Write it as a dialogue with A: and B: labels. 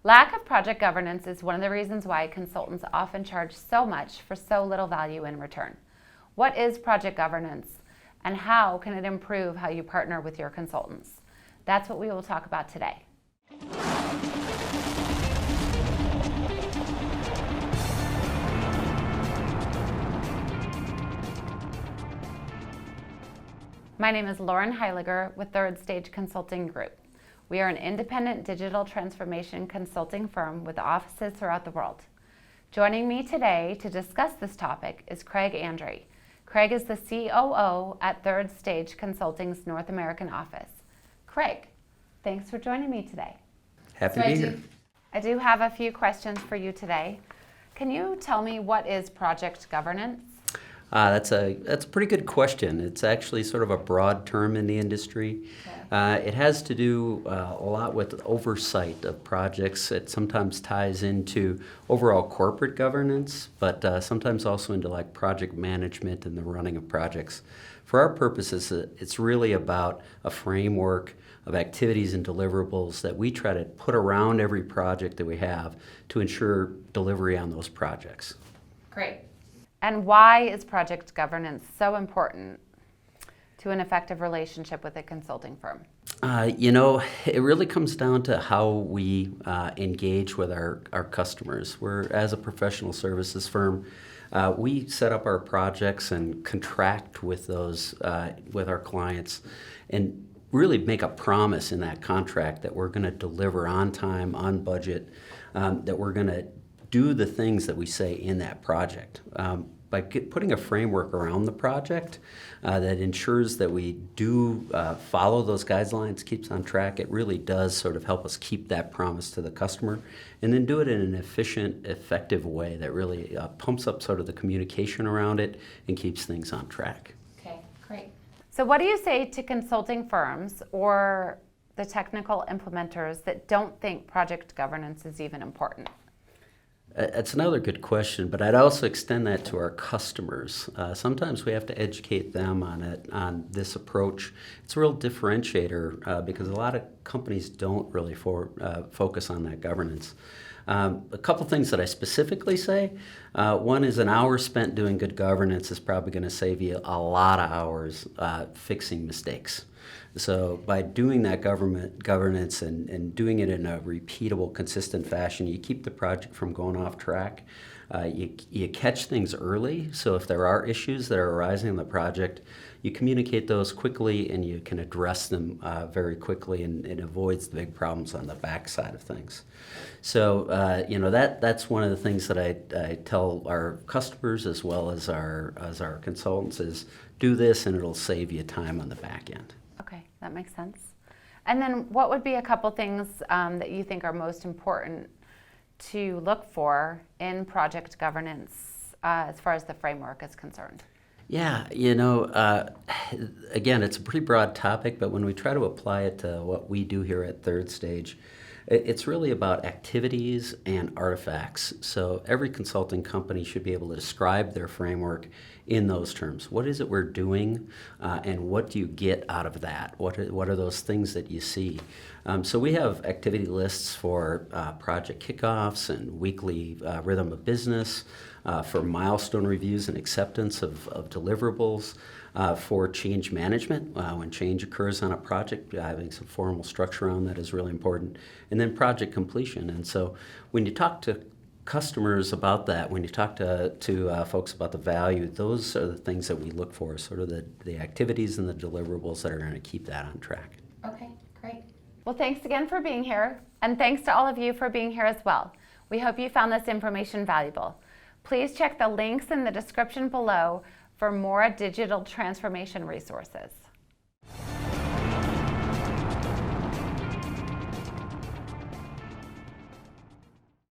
A: Lack of project governance is one of the reasons why consultants often charge so much for so little value in return. What is project governance, and how can it improve how you partner with your consultants? That's what we will talk about today. My name is Lauren Heylinger with Third Stage Consulting Group. We are an independent digital transformation consulting firm with offices throughout the world. Joining me today to discuss this topic is Craig Andre. Craig is the COO at Third Stage Consulting's North American office. Craig, thanks for joining me today.
B: Happy to be here.
A: I do have a few questions for you today. Can you tell me what is project governance?
B: That's a pretty good question. It's actually sort of a broad term in the industry. Okay. It has to do a lot with oversight of projects. It sometimes ties into overall corporate governance, but sometimes also into like project management and the running of projects. For our purposes, it's really about a framework of activities and deliverables that we try to put around every project that we have to ensure delivery on those projects.
A: Great. And why is project governance so important to an effective relationship with a consulting firm?
B: It really comes down to how we engage with our customers. As a professional services firm, we set up our projects and contract with those, with our clients, and really make a promise in that contract that we're going to deliver on time, on budget, that we're going to do the things that we say in that project. By putting a framework around the project that ensures that we do follow those guidelines, keeps on track, it really does sort of help us keep that promise to the customer, and then do it in an efficient, effective way that really pumps up sort of the communication around it and keeps things on track.
A: Okay, great. So what do you say to consulting firms or the technical implementers that don't think project governance is even important?
B: That's another good question, but I'd also extend that to our customers. Sometimes we have to educate them on this approach. It's a real differentiator because a lot of companies don't really focus on that governance. A couple things that I specifically say. One is an hour spent doing good governance is probably going to save you a lot of hours fixing mistakes. So by doing that governance and doing it in a repeatable, consistent fashion, you keep the project from going off track. You catch things early, so if there are issues that are arising in the project, you communicate those quickly and you can address them very quickly, and it avoids the big problems on the back side of things. So that's one of the things that I tell our customers as well as our consultants is do this and it'll save you time on the back end.
A: Okay, that makes sense. And then what would be a couple things that you think are most important to look for in project governance as far as the framework is concerned?
B: Yeah, again, it's a pretty broad topic, but when we try to apply it to what we do here at Third Stage, it's really about activities and artifacts. So every consulting company should be able to describe their framework in those terms. What is it we're doing, and what do you get out of that? What are those things that you see? So we have activity lists for project kickoffs and weekly rhythm of business, for milestone reviews and acceptance of deliverables, for change management. When change occurs on a project, having some formal structure around that is really important. And then project completion. And so when you talk to customers about that, when you talk to folks about the value, those are the things that we look for, sort of the activities and the deliverables that are going to keep that on track.
A: Okay, great. Well, thanks again for being here, and thanks to all of you for being here as well. We hope you found this information valuable. Please check the links in the description below for more digital transformation resources.